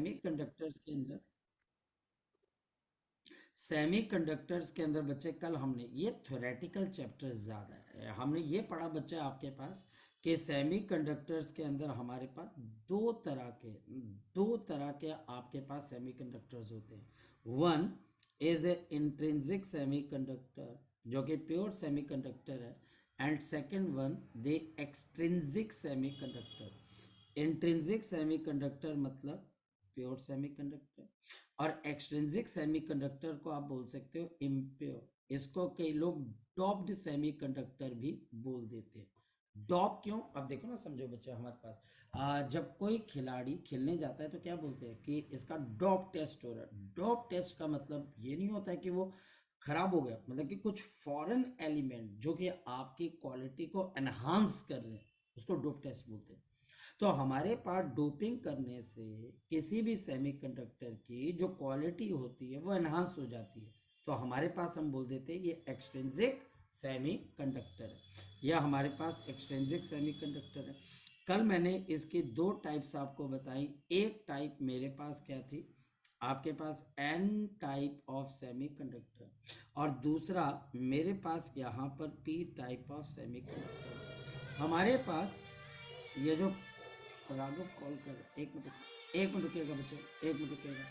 Semiconductors के अंदर semiconductors के अंदर बच्चे कल हमने ये थ्योरेटिकल चैप्टर्स ज़्यादा है, हमने ये पढ़ा बच्चे आपके पास कि सेमीकंडक्टर्स के अंदर हमारे पास दो तरह के आपके पास सेमीकंडक्टर्स होते हैं। One is a intrinsic semiconductor जो कि प्योर सेमीकंडक्टर है, and second one the extrinsic semiconductor. Intrinsic semiconductor मतलब प्योर सेमीकंडक्टर, और एक्सट्रिंसिक सेमीकंडक्टर को आप बोल सकते हो इम्प्योर। इसको कई लोग डॉप्ड सेमीकंडक्टर भी बोल देते हैं। डॉप क्यों? अब देखो ना, समझो बच्चे, हमारे पास जब कोई खिलाड़ी खेलने जाता है तो क्या बोलते हैं कि इसका डॉप टेस्ट हो रहा है। डॉप टेस्ट का मतलब ये नहीं होता है कि वो खराब हो गया, मतलब कि कुछ फॉरेन एलिमेंट जो कि आपकी क्वालिटी को एनहांस कर रहे हैं, उसको डोप टेस्ट बोलते हैं। तो हमारे पास डोपिंग करने से किसी भी सेमीकंडक्टर की जो क्वालिटी होती है वो एनहांस हो जाती है, तो हमारे पास हम बोल देते हैं ये एक्सट्रिंसिक सेमीकंडक्टर है, या हमारे पास एक्सट्रिंसिक सेमीकंडक्टर है। कल मैंने इसकी दो टाइप्स आपको बताई। एक टाइप मेरे पास क्या थी, आपके पास एन टाइप ऑफ सेमीकंडक्टर, और दूसरा मेरे पास यहाँ पर पी टाइप ऑफ सेमीकंडक्टर। हमारे पास ये जो राघव कॉल कर, एक मिनट रुकिएगा बच्चे, एक मिनट रुकिएगा।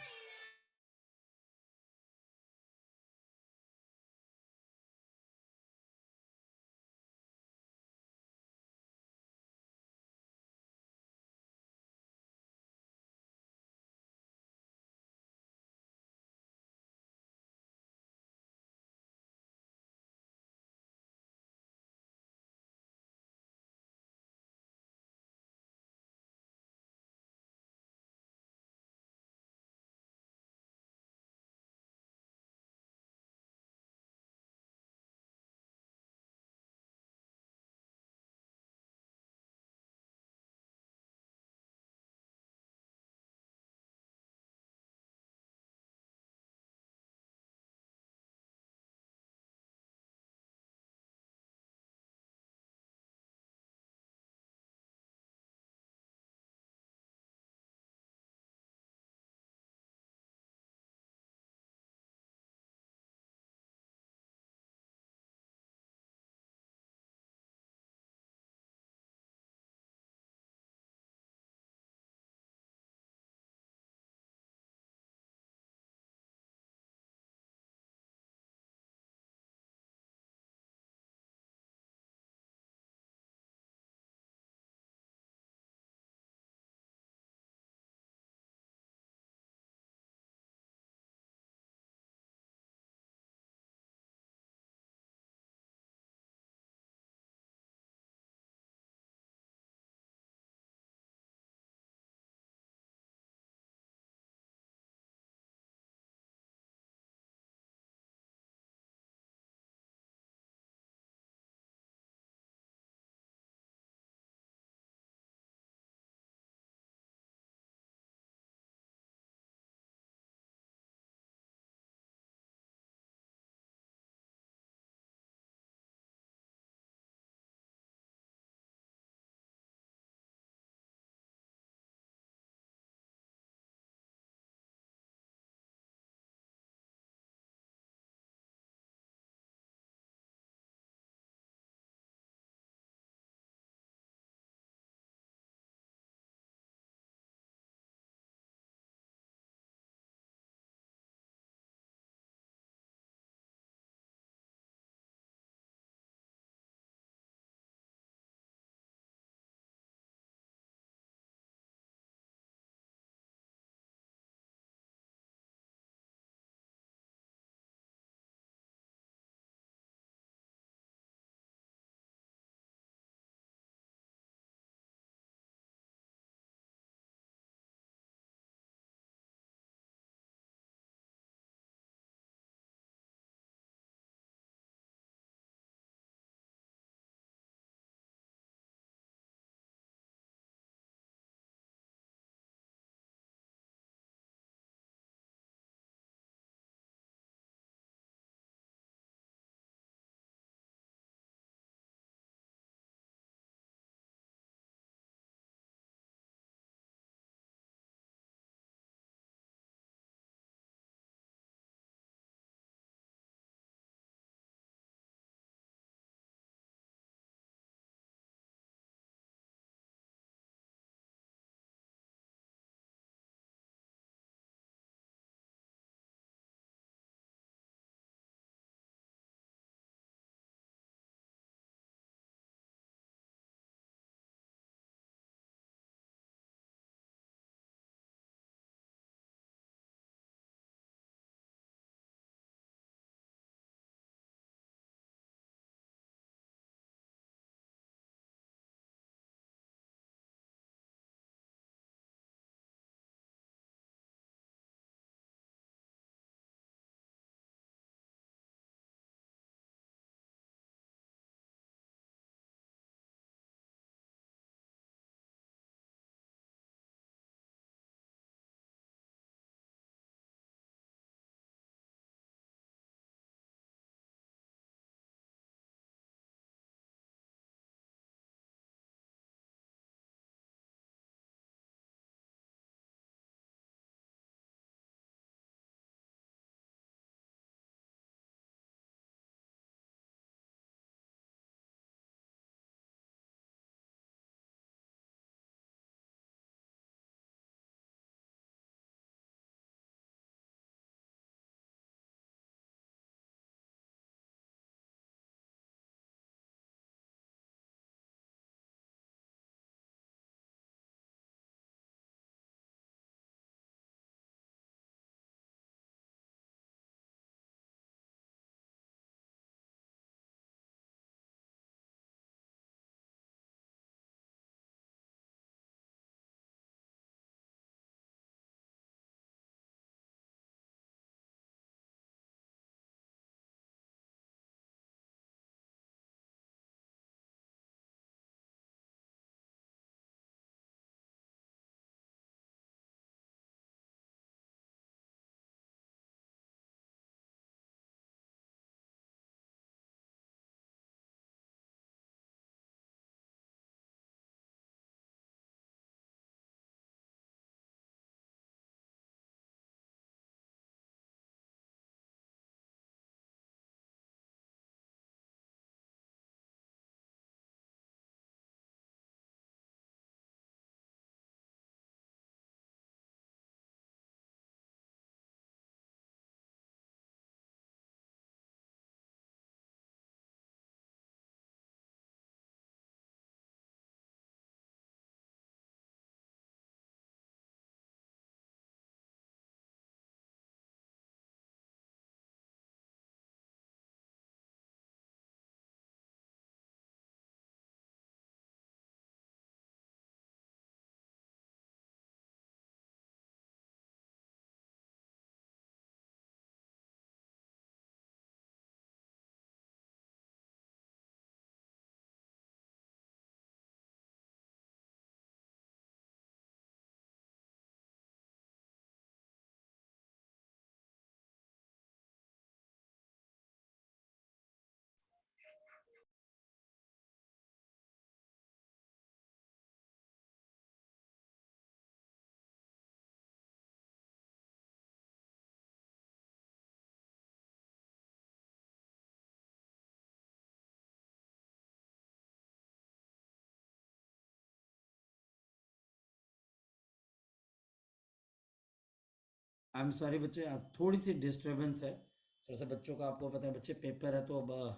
आई एम सॉरी बच्चे, थोड़ी सी डिस्टरबेंस है, थोड़ा सा बच्चों का, आपको पता है बच्चे पेपर है तो अब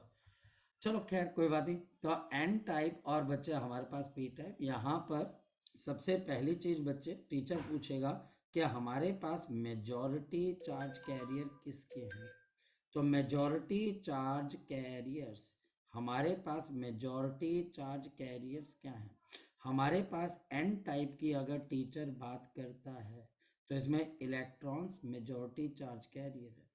चलो खैर कोई बात नहीं। तो एन टाइप और बच्चे हमारे पास पी टाइप। यहाँ पर सबसे पहली चीज बच्चे टीचर पूछेगा कि हमारे पास मेजॉरिटी चार्ज कैरियर किसके हैं। तो मेजॉरिटी चार्ज कैरियर्स, हमारे पास मेजॉरिटी चार्ज कैरियर्स क्या हैं? हमारे पास एन टाइप की अगर टीचर बात करता है तो इसमें इलेक्ट्रॉन्स मेजॉरिटी चार्ज कैरियर है।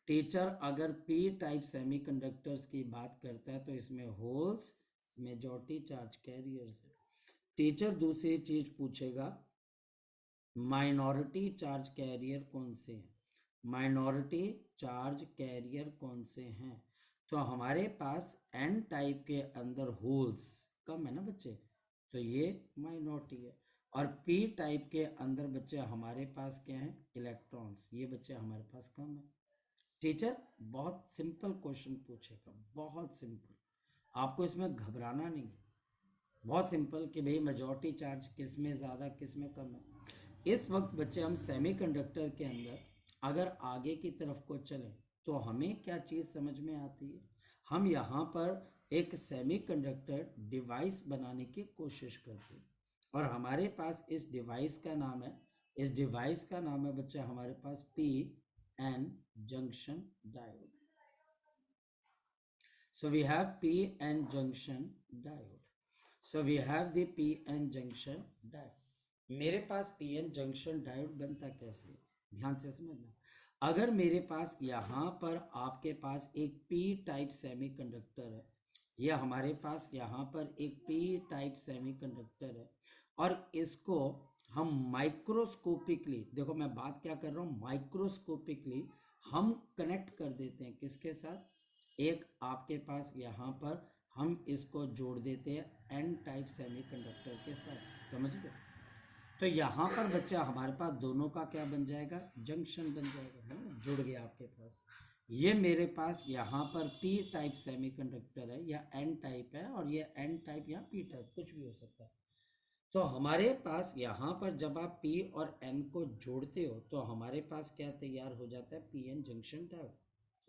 टीचर अगर पी टाइप सेमीकंडक्टर्स की बात करता है तो इसमें होल्स मेजॉरिटी चार्ज कैरियर्स है। टीचर दूसरी चीज पूछेगा माइनॉरिटी चार्ज कैरियर कौन से हैं, माइनॉरिटी चार्ज कैरियर कौन से हैं। तो हमारे पास एन टाइप के अंदर होल्स कम है ना बच्चे, तो ये माइनॉरिटी है। और पी टाइप के अंदर बच्चे हमारे पास क्या है, इलेक्ट्रॉन्स, ये बच्चे हमारे पास कम है। टीचर बहुत सिंपल क्वेश्चन पूछेगा, बहुत सिंपल, आपको इसमें घबराना नहीं है, बहुत सिंपल कि भाई मेजॉरिटी चार्ज किस में ज़्यादा किस में कम है। इस वक्त बच्चे हम सेमीकंडक्टर के अंदर अगर आगे की तरफ को चलें तो हमें क्या चीज़ समझ में आती है, हम यहाँ पर एक सेमीकंडक्टर डिवाइस बनाने की कोशिश करते हैं और हमारे पास इस डिवाइस का नाम है, इस डिवाइस का नाम है बच्चे हमारे पास P N junction diode. So we have p-n junction diode. So we have the p-n junction diode. मेरे पास p-n junction diode बनता कैसे, ध्यान से समझना। अगर मेरे पास यहाँ पर आपके पास एक p टाइप सेमीकंडक्टर है, यह हमारे पास यहाँ पर एक p टाइप सेमीकंडक्टर है और इसको हम माइक्रोस्कोपिकली, देखो मैं बात क्या कर रहा हूँ, माइक्रोस्कोपिकली हम कनेक्ट कर देते हैं किसके साथ, एक आपके पास यहाँ पर हम इसको जोड़ देते हैं एन टाइप सेमीकंडक्टर के साथ, समझ गए। तो यहाँ पर बच्चा हमारे पास दोनों का क्या बन जाएगा, जंक्शन बन जाएगा, है ना, जुड़ गया आपके पास। ये मेरे पास यहाँ पर पी टाइप सेमीकंडक्टर है या एन टाइप है और ये एन टाइप या पी टाइप कुछ भी हो सकता है। तो हमारे पास यहाँ पर जब आप P और N को जोड़ते हो तो हमारे पास क्या तैयार हो जाता है, PN जंक्शन डायोड।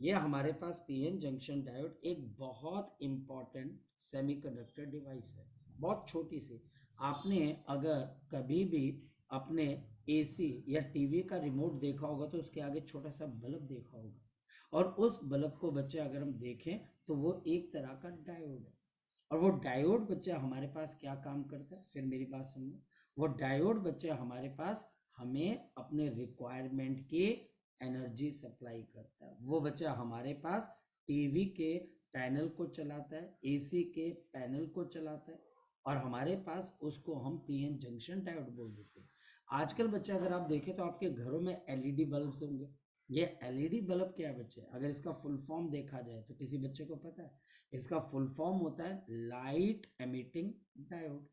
ये हमारे पास PN जंक्शन डायोड एक बहुत इंपॉर्टेंट सेमीकंडक्टर डिवाइस है, बहुत छोटी सी। आपने अगर कभी भी अपने AC या टीवी का रिमोट देखा होगा तो उसके आगे छोटा सा बल्ब देखा होगा और उस बल्ब को बच्चे अगर हम देखें तो वो एक तरह का डायोड है। और वो डायोड बच्चे हमारे पास क्या काम करता है, फिर मेरी बात सुनो, वो डायोड बच्चे हमारे पास हमें अपने रिक्वायरमेंट की एनर्जी सप्लाई करता है। वो बच्चा हमारे पास टीवी के पैनल को चलाता है, एसी के पैनल को चलाता है और हमारे पास उसको हम पीएन जंक्शन डायोड बोल देते हैं। आजकल बच्चे अगर आप देखें तो आपके घरों में एलईडी बल्ब होंगे। ये एलईडी बल्ब क्या है बच्चे, अगर इसका फुल फॉर्म देखा जाए तो किसी बच्चे को पता है, इसका फुल फॉर्म होता है लाइट एमिटिंग डायोड।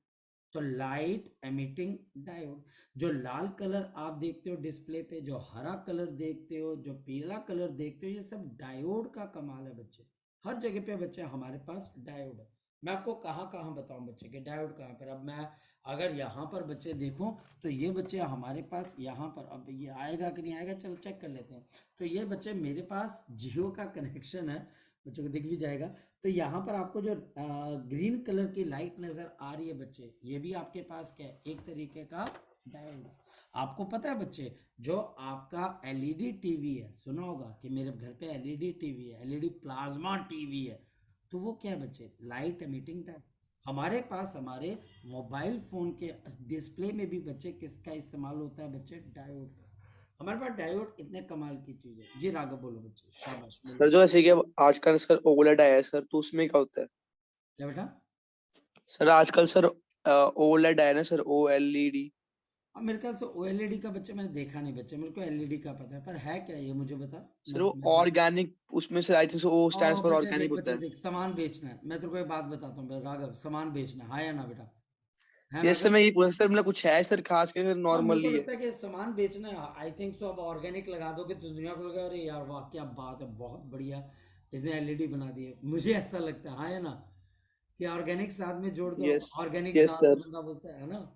तो लाइट एमिटिंग डायोड, जो लाल कलर आप देखते हो डिस्प्ले पे, जो हरा कलर देखते हो, जो पीला कलर देखते हो, ये सब डायोड का कमाल है बच्चे। हर जगह पे बच्चे हमारे पास डायोड है। मैं आपको कहाँ कहाँ बताऊं बच्चे के डायोड कहाँ पर, अब मैं अगर यहाँ पर बच्चे देखूं तो ये बच्चे हमारे पास यहाँ पर, अब ये आएगा कि नहीं आएगा, चलो चेक कर लेते हैं। तो ये बच्चे मेरे पास जियो का कनेक्शन है, बच्चों को दिख भी जाएगा। तो यहाँ पर आपको जो ग्रीन कलर की लाइट नजर आ रही है बच्चे, ये भी आपके पास क्या है, एक तरीके का डायोड। आपको पता है बच्चे, जो आपका एलईडी टीवी है, सुना होगा कि मेरे घर पे एलईडी टीवी है, एलईडी प्लाज्मा टीवी है, तो वो क्या है बच्चे, लाइट एमिटिंग डायोड। हमारे पास हमारे मोबाइल फोन के डिस्प्ले में भी बच्चे किसका इस्तेमाल होता है बच्चे, डायोड का। हमारे पास डायोड इतने कमाल की चीज है। जी राघव बोलो बच्चे, शाबाश सर बोलो। जो ऐसे कि अब आजकल सर ओलेड आया है सर, तो उसमें क्या होता है? क्या बेटा? सर आजकल सर ओलेड आया है ना सर, OLED। अब मेरे ख्याल से ओएलईडी का बच्चे मैंने देखा नहीं बच्चे, मेरे को एलईडी का पता है, पर है क्या ये मुझे बता। सर वो मैं तो ऑर्गेनिक, उसमें से I think O stands for बच्चे ऑर्गेनिक देख, होता बच्चे है। देख, सामान बेचना है। मैं तेरे को एक बात बताता हूँ राघव, सामान बेचना है, हाँ या ना बेटा, है ये ना सर बेटा? मैं ये पूछा सर, मतलब कुछ है सर खास के सर, हाँ मेरे को नॉर्मली है? लगता है कि सामान बेचना है, आई थिंक सो। अब ऑर्गेनिक लगा दोगे तो दुनिया को लगेगा अरे यार वाह क्या बात है, बहुत बढ़िया इसने एलईडी बना दी है, मुझे ऐसा लगता है, हाँ या ना, कि ऑर्गेनिक साथ में जोड़ दो, यस, ऑर्गेनिक यस दाल सर। बंदा बोलता है ना।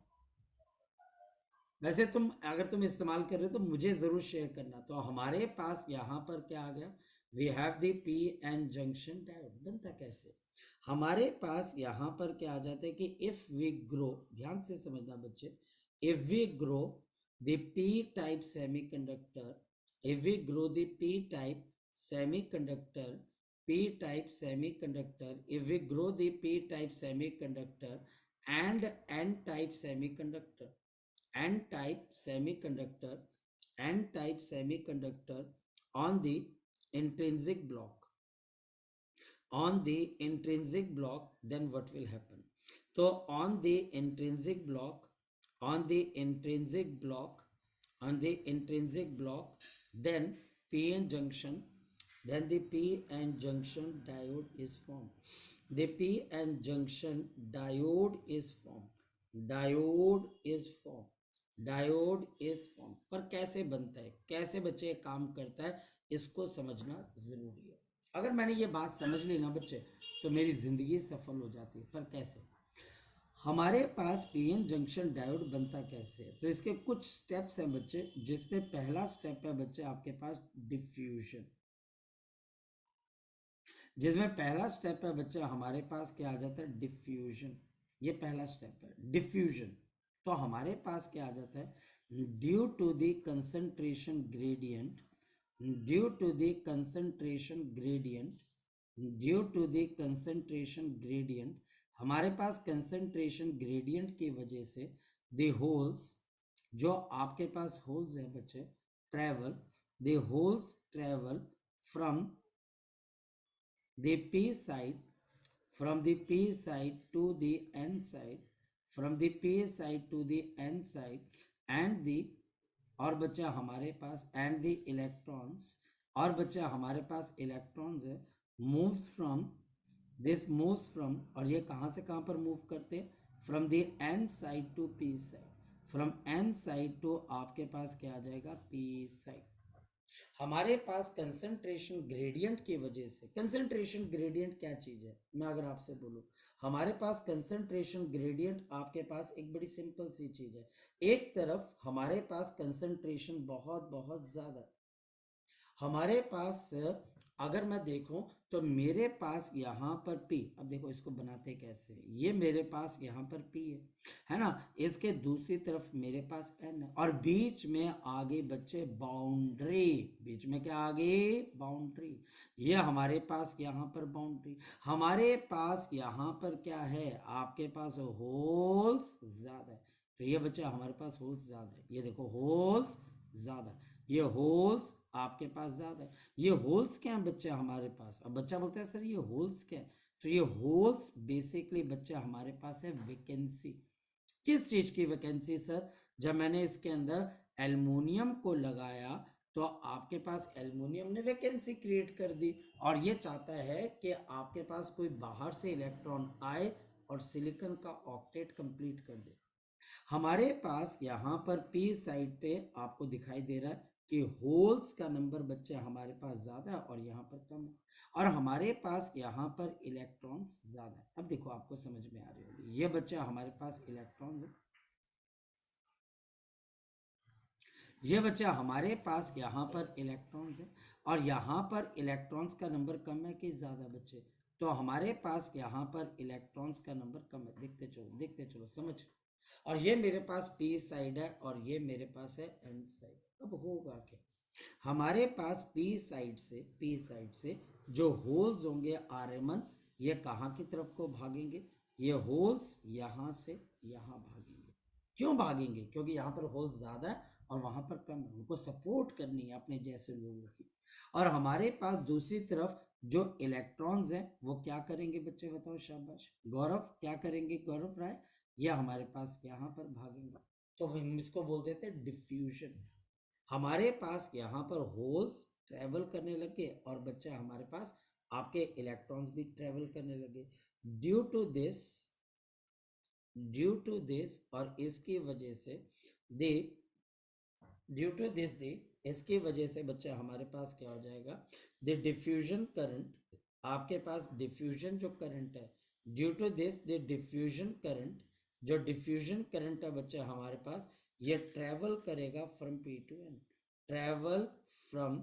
वैसे तुम अगर तुम इस्तेमाल कर रहे हो तो मुझे जरूर शेयर करना। तो हमारे पास यहाँ पर क्या आ गया, we have the P N junction diode. बनता कैसे, हमारे पास यहाँ पर क्या आ जाता है कि इफ वी ग्रो, ध्यान से समझना बच्चे, if we grow the P type semiconductor, if we grow the p type semiconductor, p type semiconductor, if we grow the p type semiconductor and n type semiconductor, n type semiconductor, n type semiconductor on the intrinsic block, on the intrinsic block, then what will happen? So on the intrinsic block, on the intrinsic block, on the intrinsic block, then p-n junction, then the p-n junction diode is formed. The p-n junction diode is formed, diode is formed, diode is form. पर कैसे बनता है, कैसे बच्चे काम करता है, इसको समझना जरूरी है। अगर मैंने ये बात समझ ली ना बच्चे, तो मेरी जिंदगी सफल हो जाती है। पर कैसे, हमारे पास पीएन जंक्शन डायोड बनता कैसे है, तो इसके कुछ स्टेप्स हैं बच्चे, जिसमें पहला स्टेप है बच्चे आपके पास डिफ्यूजन। जिसमें पहला स्टेप है बच्चे हमारे पास क्या आ जाता है, डिफ्यूजन। ये पहला स्टेप है डिफ्यूजन। तो हमारे पास क्या आ जाता है, due to the concentration gradient, due to the concentration gradient, due to the concentration gradient, हमारे पास कंसंट्रेशन ग्रेडियंट की वजह से द होल्स, जो आपके पास होल्स है बच्चे, travel, the holes travel from the p side, from the p side to the n side, from the p side to the n side, and the, और बच्चा हमारे पास and the electrons, और बच्चा हमारे पास इलेक्ट्रॉन्स है, moves from, this moves from, और ये कहाँ से कहाँ पर मूव करते हैं, from the n side to p side, from n side to आपके पास क्या आ जाएगा, p side। हमारे पास कंसंट्रेशन ग्रेडियंट की वजह से, कंसंट्रेशन ग्रेडियंट क्या चीज है, मैं अगर आपसे बोलूं, हमारे पास कंसंट्रेशन ग्रेडियंट आपके पास एक बड़ी सिंपल सी चीज है। एक तरफ हमारे पास कंसंट्रेशन बहुत बहुत ज्यादा, हमारे पास अगर मैं देखूं तो मेरे पास यहाँ पर P, अब देखो इसको बनाते कैसे, ये मेरे पास यहाँ पर P है ना, इसके दूसरी तरफ मेरे पास N है, और बीच में आगे बच्चे बाउंड्री, बीच में क्या आगे, बाउंड्री, ये हमारे पास यहाँ पर बाउंड्री, हमारे पास यहाँ पर क्या है, आपके पास होल्स ज्यादा है। तो ये बच्चे हमारे पास होल्स ज्यादा है, ये देखो होल्स ज्यादा है, ये होल्स आपके पास ज्यादा है। ये होल्स क्या है बच्चे हमारे पास, अब बच्चा बोलता है सर ये होल्स क्या है, तो ये होल्स बेसिकली बच्चा हमारे पास है वैकेंसी। किस चीज की वैकेंसी सर, जब मैंने इसके अंदर एल्युमिनियम को लगाया तो आपके पास एल्युमिनियम ने वैकेंसी क्रिएट कर दी, और ये चाहता है कि आपके पास कोई बाहर से इलेक्ट्रॉन आए और सिलिकॉन का ऑक्टेट कंप्लीट कर दे। हमारे पास यहाँ पर पी साइड पे आपको दिखाई दे रहा है कि होल्स का नंबर बच्चे हमारे पास ज्यादा है और यहाँ पर कम है, और हमारे पास यहाँ पर इलेक्ट्रॉन्स ज्यादा है। अब देखो आपको समझ में आ रही होगी, ये बच्चे हमारे पास इलेक्ट्रॉन्स है, ये बच्चा हमारे पास यहाँ पर इलेक्ट्रॉन्स है, और यहाँ पर इलेक्ट्रॉन्स का नंबर कम है कि ज्यादा बच्चे, तो हमारे पास यहाँ पर इलेक्ट्रॉन्स का नंबर कम है। देखते चलो समझ, और ये मेरे पास पी साइड है और ये मेरे पास है एन साइड। अब होगा क्या, हमारे पास पी साइड से जो होल्स होंगे आर ये कहाँ की तरफ को भागेंगे, ये होल्स यहाँ से यहाँ भागेंगे। क्यों भागेंगे, क्योंकि यहाँ पर होल्स ज्यादा है और वहां पर कम है, उनको सपोर्ट करनी है अपने जैसे लोगों की। और हमारे पास दूसरी तरफ जो इलेक्ट्रॉन्स हैं वो क्या करेंगे बच्चे, बताओ शाबाश, गौरव क्या करेंगे, गौरव राय, ये हमारे पास यहाँ पर भागेंगे। तो हम इसको बोल देते हैं डिफ्यूजन। हमारे पास यहाँ पर होल्स ट्रेवल करने लगे और बच्चे हमारे पास आपके इलेक्ट्रॉन्स भी ट्रेवल करने लगे। ड्यू टू दिस और इसकी वजह से दे, ड्यू टू दिस दे, इसकी वजह से बच्चे हमारे पास क्या हो जाएगा, द डिफ्यूजन करंट, आपके पास डिफ्यूजन जो करंट है, due to this the diffusion current, जो डिफ्यूजन करंट है बच्चे हमारे पास, ये ट्रेवल करेगा from P to N, travel from,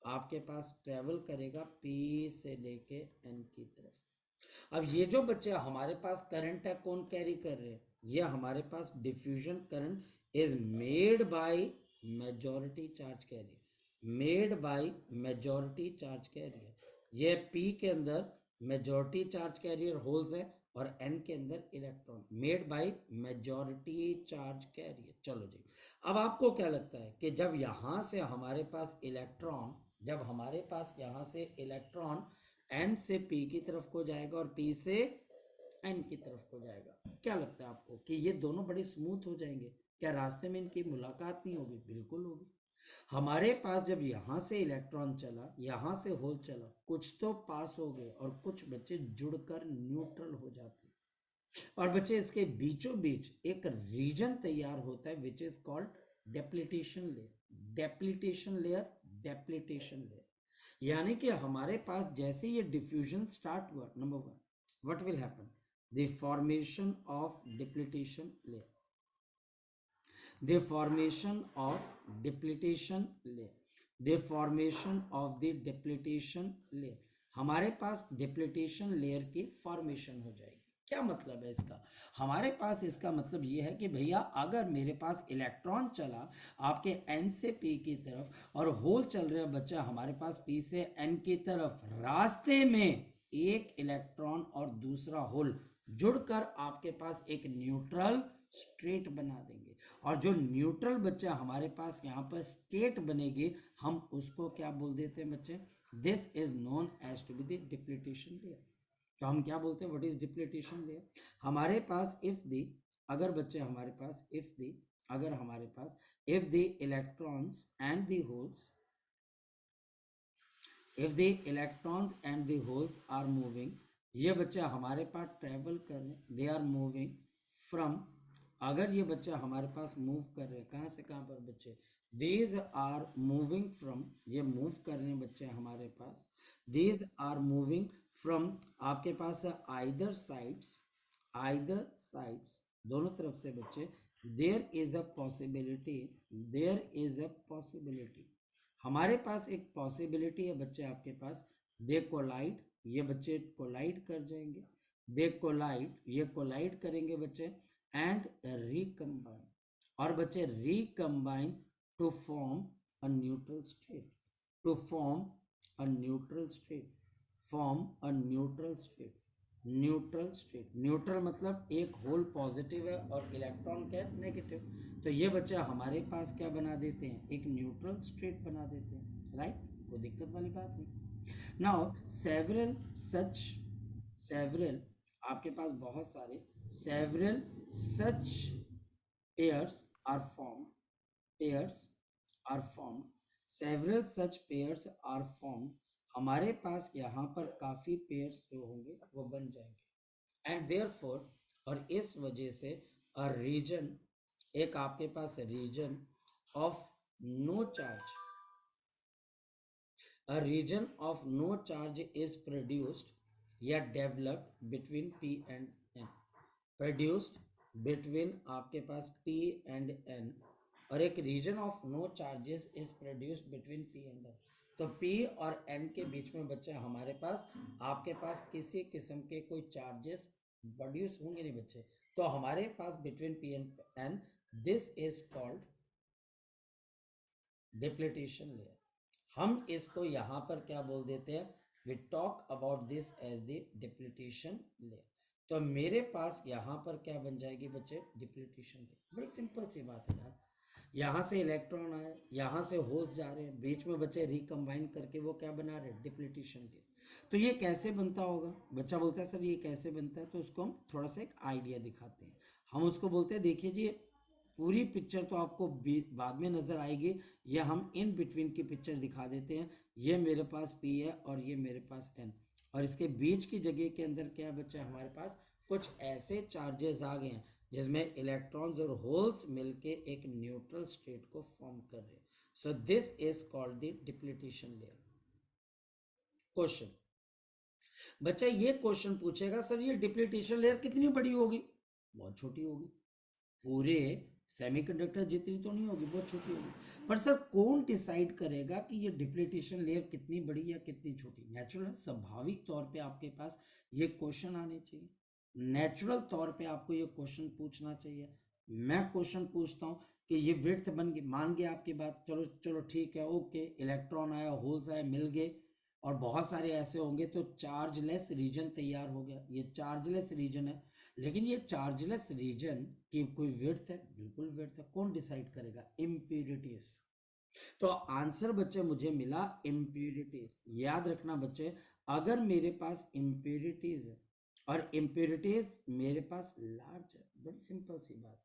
आपके पास ट्रेवल करेगा पी से लेके एन की तरफ। अब ये जो बच्चे हमारे पास करंट है कौन कैरी कर रहे हैं, ये हमारे पास diffusion current is made by majority charge carrier, made by majority charge carrier. ये पी के अंदर मेजॉरिटी चार्ज कैरियर होल्स है और एन के अंदर electron, made by majority charge career. चलो जी, अब आपको क्या लगता है कि जब यहां से हमारे पास इलेक्ट्रॉन, जब हमारे पास यहां से इलेक्ट्रॉन एन से पी की तरफ को जाएगा और पी से एन की तरफ को जाएगा, क्या लगता है आपको कि ये दोनों बड़े स्मूथ हो जाएंगे? क्या रास्ते में इनकी मुलाकात नहीं होगी? बिल्कुल होगी। हमारे पास जब यहां से इलेक्ट्रॉन चला, यहां से होल चला, कुछ तो पास हो गए और कुछ बच्चे जुड़कर न्यूट्रल हो जाते हैं। और बच्चे इसके बीचों बीच एक रीजन तैयार होता है which is called depletion layer, depletion layer, depletion layer. यानी कि हमारे पास जैसे ये डिफ्यूजन स्टार्ट हुआ, number one, what will happen, the formation of depletion layer, the formation of depletion layer, the formation of the depletion layer, हमारे पास डिप्लीटेशन layer की formation हो जाएगी। क्या मतलब है इसका? हमारे पास इसका मतलब ये है कि भैया अगर मेरे पास इलेक्ट्रॉन चला आपके एन से पी की तरफ और होल चल रहे हैं बच्चा हमारे पास पी से एन की तरफ, रास्ते में एक इलेक्ट्रॉन और दूसरा होल जुड़कर आपके पास एक न्यूट्रल स्टेट बना देंगे। और जो न्यूट्रल बच्चा हमारे पास यहाँ पर स्टेट बनेगी, हम उसको क्या बोल देते हैं बच्चे? This is known as to be the depletion layer. तो हम क्या बोलते हैं, व्हाट इज डिप्लीटेशन लेयर? हमारे पास इफ दी, अगर बच्चे हमारे पास इफ दी, अगर हमारे पास if the electrons and the holes, if the electrons and the holes are moving, ये बच्चा हमारे पास ट्रेवल कर रहे हैं, they are moving from, अगर ये बच्चा हमारे पास मूव कर रहे हैं कहाँ से कहाँ पर बच्चे, these are moving from, ये मूव कर रहे हैं बच्चे हमारे पास, these are moving from, आपके पास either sides, either sides, दोनों तरफ से बच्चे, there is a possibility, there is a possibility, हमारे पास एक पॉसिबिलिटी है बच्चे आपके पास, दे कोलाइड, ये बच्चे कोलाइड कर जाएंगे, दे कोलाइड, ये कोलाइड करेंगे बच्चे, एंड रिकम्बाइन, और बच्चे recombine to form a neutral state, to form a neutral state, form a neutral state, neutral state, neutral मतलब एक होल पॉजिटिव है और इलेक्ट्रॉन क्या है, नेगेटिव। तो ये बच्चा हमारे पास क्या बना देते हैं, एक न्यूट्रल स्टेट बना देते हैं, राइट? कोई दिक्कत वाली बात नहीं। नाउ सेवरल सच, सेवरल, आपके पास बहुत सारे several such pairs are form, pairs are form, several such pairs are form, हमारे पास यहाँ पर काफ़ी पेयर्स जो होंगे वो बन जाएंगे, एंड देयरफॉर, और इस वजह से अ रीजन, एक आपके पास region of no charge, a region of no charge is produced या developed between P and N, produced between आपके पास पी एंड एन, और एक region of no charges is produced between P and N. तो P और N के बीच में बच्चे हमारे पास, आपके पास किसी किस्म के कोई चार्जेस प्रोड्यूस होंगे नहीं बच्चे, तो हमारे पास between P and N, this is called depletion layer. हम इसको यहाँ पर क्या बोल देते हैं, we talk about this as the depletion layer. तो मेरे पास यहाँ पर क्या बन जाएगी बच्चे, डिप्लीटेशन लेयर। बड़ी सिंपल सी बात है यार, यहाँ से इलेक्ट्रॉन आए, यहाँ से होल्स जा रहे हैं, बीच में बच्चे रिकम्बाइन करके वो क्या बना रहे हैं, डिप्लीटेशन लेयर। तो ये कैसे बनता होगा? बच्चा बोलता है सर ये कैसे बनता है, तो उसको हम थोड़ा सा एक आइडिया दिखाते हैं। हम उसको बोलते हैं देखिए जी, पूरी पिक्चर तो आपको बाद में नजर आएगी, या हम इन बिटवीन की पिक्चर दिखा देते हैं। ये मेरे पास P है और ये मेरे पास N, और इसके बीच की जगह के अंदर क्या बच्चा हमारे पास कुछ ऐसे चार्जेस आ गए हैं जिसमें इलेक्ट्रॉन्स और होल्स मिलके एक न्यूट्रल स्टेट को फॉर्म कर रहे हैं। So this is called the depletion layer. Question, बच्चा ये क्वेश्चन पूछेगा सर ये डिप्लीटेशन लेयर कितनी बड़ी होगी? बहुत छोटी होगी, पूरे सेमीकंडक्टर जितनी तो नहीं होगी, बहुत छोटी होगी। पर सर कौन डिसाइड करेगा कि ये डिप्लीटेशन लेयर कितनी बड़ी या कितनी छोटी? नेचुरल, स्वाभाविक तौर पे आपके पास ये क्वेश्चन आने चाहिए, नेचुरल तौर पे आपको ये क्वेश्चन पूछना चाहिए। मैं क्वेश्चन पूछता हूँ कि ये विड्थ बन गई, मान गया आपकी बात, चलो चलो ठीक है, ओके, इलेक्ट्रॉन आया, होल्स आए, मिल गए, और बहुत सारे ऐसे होंगे तो चार्जलेस रीजन तैयार हो गया। ये चार्जलेस रीजन है, लेकिन ये चार्जलेस रीजन की कोई विड्थ है? बिल्कुल विड्थ है। कौन डिसाइड करेगा? इम्प्यूरिटीज। तो आंसर बच्चे मुझे मिला इम्प्यूरिटीज। याद रखना बच्चे, अगर मेरे पास इम्प्यूरिटीज है और इम्प्यूरिटीज मेरे पास लार्ज है, बड़ी सिंपल सी बात है,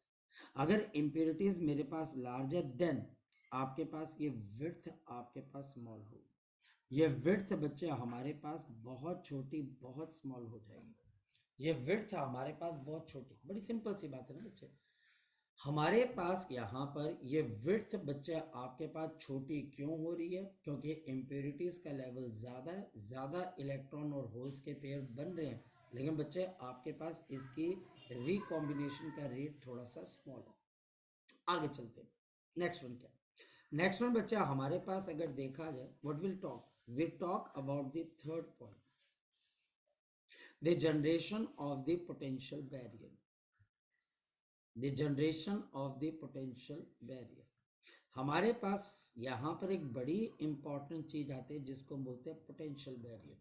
अगर इम्प्यूरिटीज मेरे पास लार्ज है देन आपके पास ये विड्थ आपके पास स्मॉल होगी। ये विड्थ बच्चे हमारे पास बहुत छोटी, बहुत स्मॉल हो जाएगी। ये विड्थ हमारे पास बहुत छोटी, बड़ी सिंपल सी बात है ना बच्चे। हमारे पास यहाँ पर ये विड्थ बच्चे आपके पास छोटी क्यों हो रही है? क्योंकि इम्प्योरिटीज का लेवल ज़्यादा है, ज़्यादा इलेक्ट्रॉन और होल्स के पेयर बन रहे हैं, लेकिन बच्चे आपके पास इसकी रिकॉम्बिनेशन का रेट थोड़ा सा स्मॉल है। आगे चलते हैं, नेक्स्ट वन क्या? नेक्स्ट वन बच्चा हमारे पास अगर देखा जाए, what will talk, we talk about the third point, the generation of the potential barrier. The generation of the potential barrier, हमारे पास यहां पर एक बड़ी इंपॉर्टेंट चीज आती है जिसको बोलते हैं पोटेंशियल बैरियर,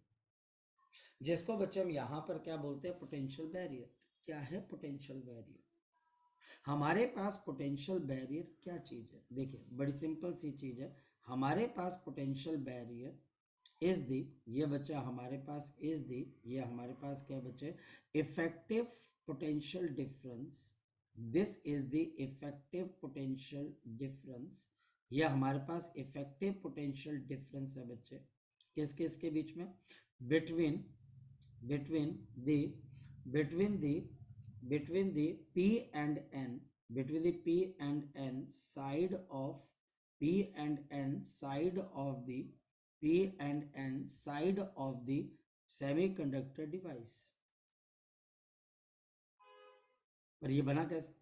जिसको बच्चे हम यहां पर क्या बोलते हैं? Potential barrier. क्या है पोटेंशियल बैरियर? हमारे पास पोटेंशियल बैरियर क्या चीज है? देखिए बड़ी सिंपल सी चीज है, हमारे पास पोटेंशियल बैरियर इज दी, ये बच्चा हमारे पास इज दी, ये हमारे पास क्या बच्चे? Effective potential difference. This is the effective potential difference. ये हमारे पास इफेक्टिव पोटेंशियल डिफरेंस है बच्चे, किस किस के बीच में? Between between the between the between the P and N, between the P and N side of P and N side of the P and N side of the semiconductor device। और ये बना कैसे?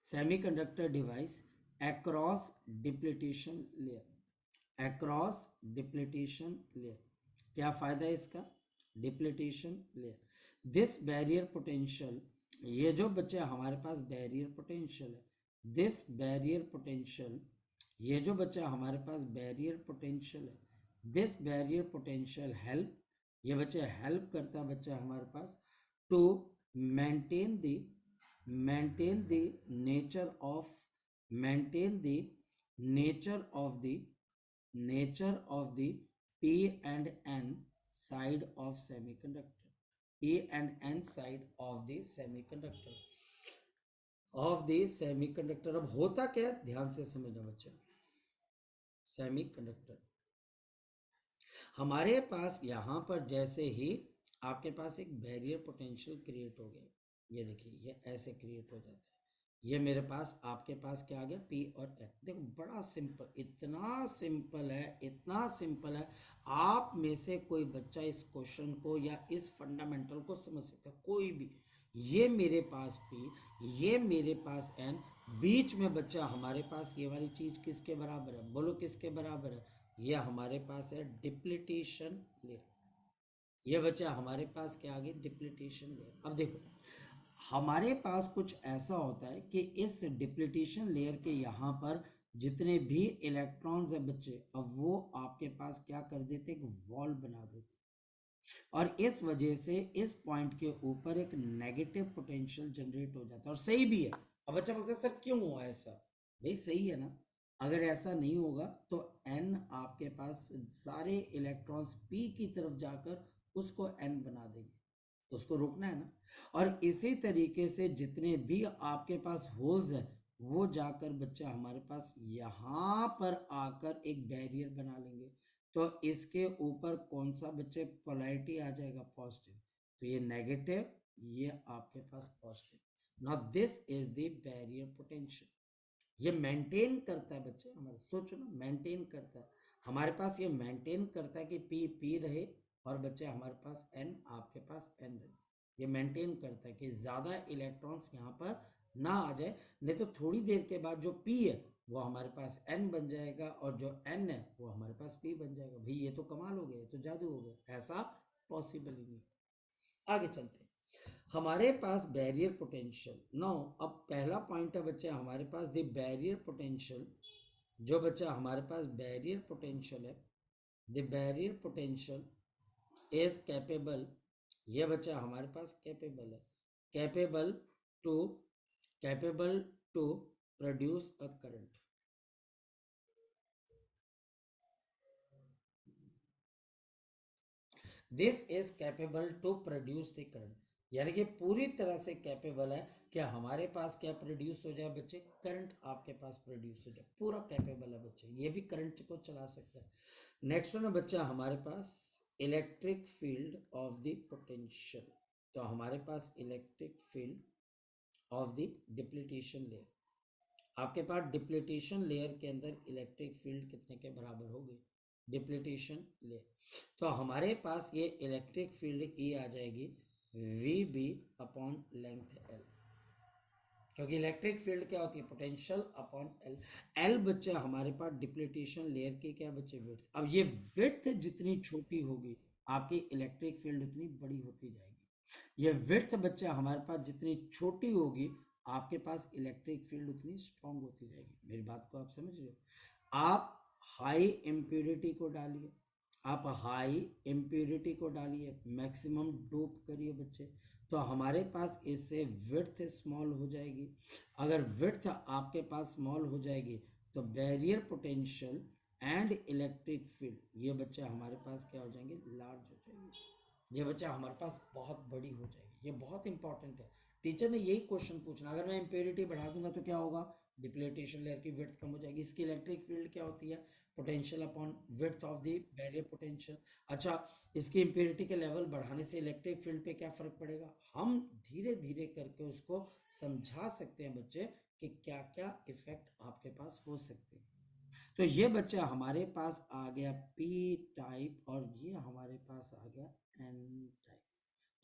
Semiconductor device across depletion layer, across depletion layer. क्या फायदा है इसका? Depletion layer, this barrier potential, ये जो बच्चे हमारे पास बैरियर पोटेंशियल है, दिस बैरियर पोटेंशियल, ये जो बच्चा हमारे पास बैरियर पोटेंशियल है, दिस बैरियर पोटेंशियल हेल्प, ये बच्चे हेल्प करता है बच्चा हमारे पास to maintain the maintain the nature of maintain the nature of the nature of the P and N side of semiconductor, P and N side of the semiconductor, of the semiconductor। अब होता क्या है, ध्यान से समझना बच्चे। Semiconductor हमारे पास यहाँ पर जैसे ही आपके पास एक बैरियर पोटेंशियल क्रिएट हो गया, ये देखिए ये ऐसे क्रिएट हो जाता है, ये मेरे पास आपके पास क्या आ गया? P और N। देखो बड़ा सिंपल, इतना सिंपल है, इतना सिंपल है, आप में से कोई बच्चा इस क्वेश्चन को या इस फंडामेंटल को समझ सकता है, कोई भी। ये मेरे पास P, ये मेरे पास N, बीच में बच्चा हमारे पास ये वाली चीज किसके बराबर है? बोलो किसके बराबर है? ये हमारे पास है डिप्लीटेशन लेयर। ये बच्चा हमारे पास क्या आ गया? डिप्लीटेशन लेयर। अब देखो हमारे पास कुछ ऐसा होता है कि इस डिप्लीटेशन लेयर के यहाँ पर जितने भी इलेक्ट्रॉन्स है बच्चे, अब वो आपके पास क्या कर देते? एक वॉल बना देते, और इस वजह से इस पॉइंट के ऊपर एक नेगेटिव पोटेंशियल जनरेट हो जाता है, और सही भी है। अब बच्चा बोलता है सर क्यों हुआ ऐसा? भाई सही है ना, अगर ऐसा नहीं होगा तो N आपके पास सारे इलेक्ट्रॉन्स P की तरफ जाकर उसको N बना देंगे, तो उसको रोकना है ना। और इसी तरीके से जितने भी आपके पास होल्स है वो जाकर बच्चा हमारे पास यहाँ पर आकर एक बैरियर बना लेंगे, तो इसके ऊपर कौन सा बच्चे पोलैरिटी आ जाएगा? पॉजिटिव, तो ये नेगेटिव, ये आपके पास positive. Now this is the barrier potential. ये मेंटेन करता है बच्चे हमारे, सोचो ना, मेंटेन करता है हमारे पास, ये मेंटेन करता है कि P रहे और बच्चे हमारे पास N, आपके पास N रहे। ये मेंटेन करता है कि ज़्यादा इलेक्ट्रॉन्स यहाँ पर ना आ जाए, नहीं तो थोड़ी देर के बाद जो P है वो हमारे पास N बन जाएगा और जो N है वो हमारे पास P बन जाएगा। भाई ये तो कमाल हो गया, ये तो जादू हो गया, ऐसा पॉसिबल ही नहीं। आगे चलते हैं, हमारे पास बैरियर पोटेंशियल। नो, अब पहला पॉइंट है बच्चे हमारे पास द बैरियर पोटेंशियल। जो बच्चा हमारे पास बैरियर पोटेंशियल है, the barrier potential is capable, ये बच्चा हमारे पास कैपेबल है, capable to capable to produce a current. This is capable to produce the current, यानी कि पूरी तरह से कैपेबल है कि हमारे पास क्या प्रोड्यूस हो जाए बच्चे, करंट आपके पास प्रोड्यूस हो जाए, पूरा कैपेबल है बच्चे, ये भी करंट को चला सकता है। नेक्स्ट वन है बच्चा हमारे पास electric field of the potential. तो हमारे पास electric field of the depletion layer, आपके पास डिप्लीटेशन लेयर के अंदर इलेक्ट्रिक फील्ड कितने के बराबर होगी, डिप्लीटेशन लेयर। तो हमारे पास ये इलेक्ट्रिक फील्ड ई आ जाएगी V B upon length L, क्योंकि इलेक्ट्रिक फील्ड क्या होती है, पोटेंशियल अपॉन एल। एल बच्चे हमारे पास डिप्लीटेशन लेयर की क्या बच्चे, विड्थ। अब ये विड्थ जितनी छोटी होगी आपकी इलेक्ट्रिक फील्ड उतनी बड़ी होती जाएगी। ये विड्थ बच्चे हमारे पास जितनी छोटी होगी आपके पास इलेक्ट्रिक फील्ड उतनी स्ट्रांग होती जाएगी। मेरी बात को आप समझ रहे हो। आप हाई इम्प्योरिटी को डालिए, आप हाई इम्प्योरिटी को डालिए, मैक्सिमम डोप करिए बच्चे, तो हमारे पास इससे विड्थ स्मॉल हो जाएगी। अगर विड्थ आपके पास स्मॉल हो जाएगी तो barrier potential and electric field ये बच्चे हमारे पास क्या हो जाएंगे, लार्ज हो जाएंगे, ये बच्चा हमारे पास बहुत बड़ी हो जाएगी। ये बहुत इंपॉर्टेंट है, टीचर ने यही क्वेश्चन पूछना, अगर मैं इम्प्योरिटी बढ़ा दूंगा तो क्या होगा, डिप्लीटेशन लेयर की विड्थ कम हो जाएगी। इसकी इलेक्ट्रिक फील्ड क्या होती है, potential upon width of the barrier potential. अच्छा, इसकी इम्प्योरिटी के लेवल बढ़ाने से इलेक्ट्रिक फील्ड पे क्या फर्क पड़ेगा, हम धीरे धीरे करके उसको समझा सकते हैं बच्चे कि क्या क्या इफेक्ट आपके पास हो सकते हैं। तो ये बच्चा हमारे पास आ गया पी टाइप और ये हमारे पास आ गया एन टाइप।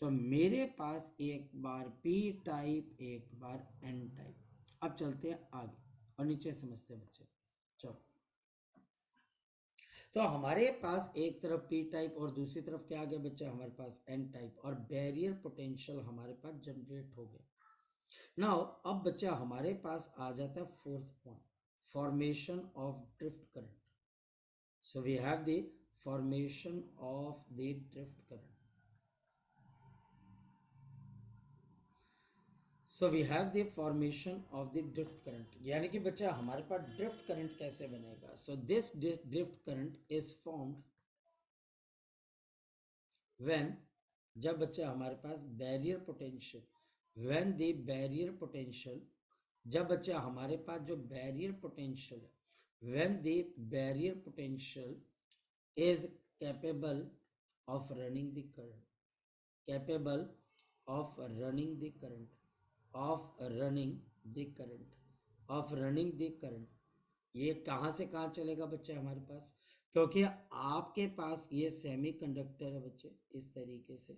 तो मेरे पास एक बार पी टाइप एक बार एन टाइप। अब चलते हैं आगे और नीचे समझते हैं बच्चे। चलो, तो हमारे पास एक तरफ पी टाइप और दूसरी तरफ क्या आ गया बच्चा, हमारे पास एन टाइप, और बैरियर पोटेंशियल हमारे पास जनरेट हो गया। नाउ अब बच्चा हमारे पास आ जाता है fourth point, formation of drift current. So we have the formation of the drift current. So we have the formation of the drift current, यानी कि बच्चा हमारे पास ड्रिफ्ट करंट कैसे बनेगा। So this drift current is formed when, जब बच्चा हमारे पास barrier potential, when the barrier potential, जब बच्चा हमारे पास जो बैरियर पोटेंशियल है, when the barrier potential is capable of running the current, capable of running the current, of running the current, of running the current. ये कहाँ से कहाँ चलेगा बच्चे हमारे पास, क्योंकि आपके पास ये सेमी कंडक्टर है बच्चे इस तरीके से,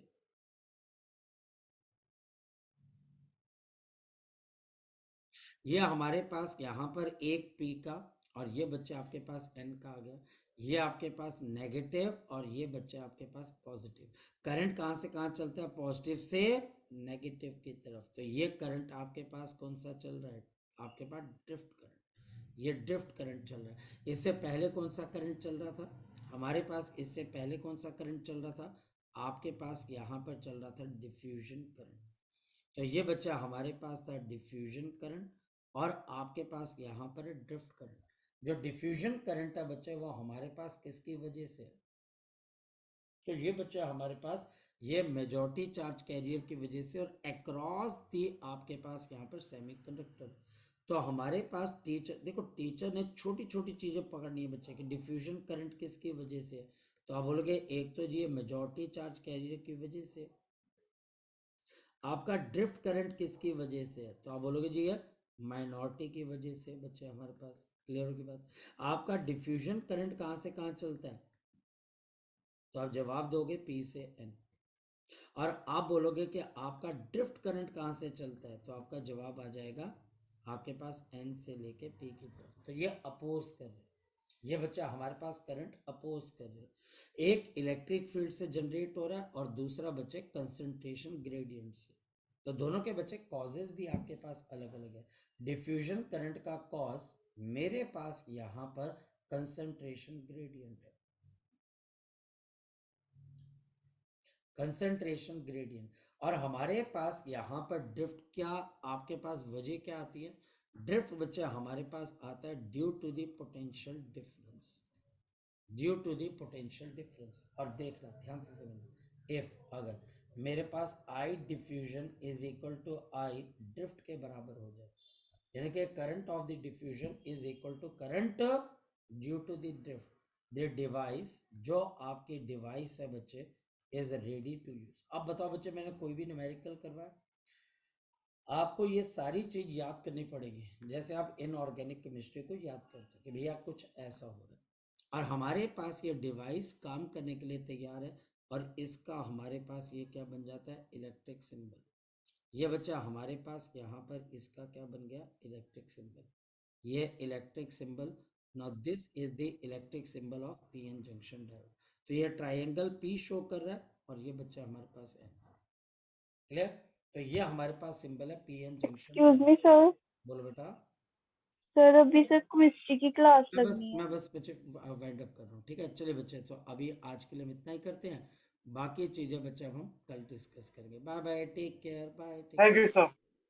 ये हमारे पास यहाँ पर एक पी का और ये बच्चे आपके पास एन का आ गया, ये आपके पास नेगेटिव और ये बच्चे आपके पास पॉजिटिव। करंट कहाँ से कहाँ चलता है, पॉजिटिव से नेगेटिव की तरफ। तो ये करंट आपके पास कौन सा चल रहा है, आपके पास ड्रिफ्ट करंट, ये ड्रिफ्ट करंट चल रहा है। इससे पहले कौन सा करंट चल रहा था हमारे पास, इससे पहले कौन सा करंट चल रहा था आपके पास, यहाँ पर चल रहा था डिफ्यूजन करंट। तो ये बच्चा हमारे पास था डिफ्यूजन करंट और आपके पास यहाँ पर है ड्रिफ्ट करंट। जो डिफ्यूजन करंट है बच्चे वो हमारे पास किसकी वजह से है, तो ये बच्चा हमारे पास ये मेजॉरिटी चार्ज कैरियर की वजह से और अक्रॉस दी आपके पास यहाँ पर सेमीकंडक्टर। तो हमारे पास टीचर देखो, टीचर ने छोटी छोटी चीजें पकड़नी है बच्चे की, डिफ्यूजन करंट किसकी वजह से, तो आप बोलोगे एक तो जी मेजॉरिटी चार्ज कैरियर की वजह से, आपका ड्रिफ्ट करंट किसकी वजह से है, तो आप बोलोगे जी ये माइनॉरिटी की वजह से बच्चे हमारे पास। क्लियर होगी बात। आपका डिफ्यूजन करंट कहाँ से कहाँ चलता है, तो आप जवाब दोगे पी से एन। और आप बोलोगे कि आपका ड्रिफ्ट करंट कहाँ से चलता है, तो आपका जवाब आ जाएगा आपके पास N से लेके P की तरफ। तो ये अपोज कर रहे हैं, ये बच्चा हमारे पास करंट अपोज कर रहे हैं। एक इलेक्ट्रिक फील्ड से जनरेट हो रहा है और दूसरा बच्चे कंसंट्रेशन ग्रेडियंट से। तो दोनों के बच्चे कॉजेज भी आपके पास अलग अलग है। डिफ्यूजन करंट का कॉज मेरे पास यहाँ पर कंसंट्रेशन ग्रेडियंट है, कंसंट्रेशन ग्रेडियंट। और हमारे पास यहाँ पर ड्रिफ्ट क्या, आपके पास वजह क्या आती है? ड्रिफ्ट बच्चे हमारे पास आता है due to the potential difference, due to the potential difference. और देखना ध्यान से समझना, इफ अगर मेरे पास I diffusion is equal to I drift के बराबर हो जाए, यानी कि current of the diffusion is equal to current due to the drift, the device, जो आपकी डिवाइस है बच्चे, इज रेडी टू यूज। अब बताओ बच्चे, मैंने कोई भी न्यूमेरिकल करवाया, आपको ये सारी चीज याद करनी पड़ेगी, जैसे आप इनऑर्गेनिक केमिस्ट्री को याद करते हो कि भैया कुछ ऐसा हो रहा है और हमारे पास ये डिवाइस काम करने के लिए तैयार है, और इसका हमारे पास ये क्या बन जाता है? Electric symbol. ये बच्चा हमारे पास यहाँ पर इसका क्या बन गया? Electric symbol. ये electric symbol, now this is the electric symbol of PN junction diode. तो ये ट्राइंगल पी शो कर रहा है और ये बच्चा हमारे पास है, क्लियर? तो ये हमारे पास सिंबल है PN junction excuse me diode. Sir, बोलो बेटा। सर अभी सर केमिस्ट्री की क्लास लगनी है। मैं बस बच्चे वाइंड अप कर रहा हूँ, ठीक है? चलिए बच्चे, तो अभी आज के लिए हम इतना ही करते हैं, बाकी चीजें बच्चे अब हम कल डिस्कस करेंगे। Bye bye, take care, bye. Thank you, sir.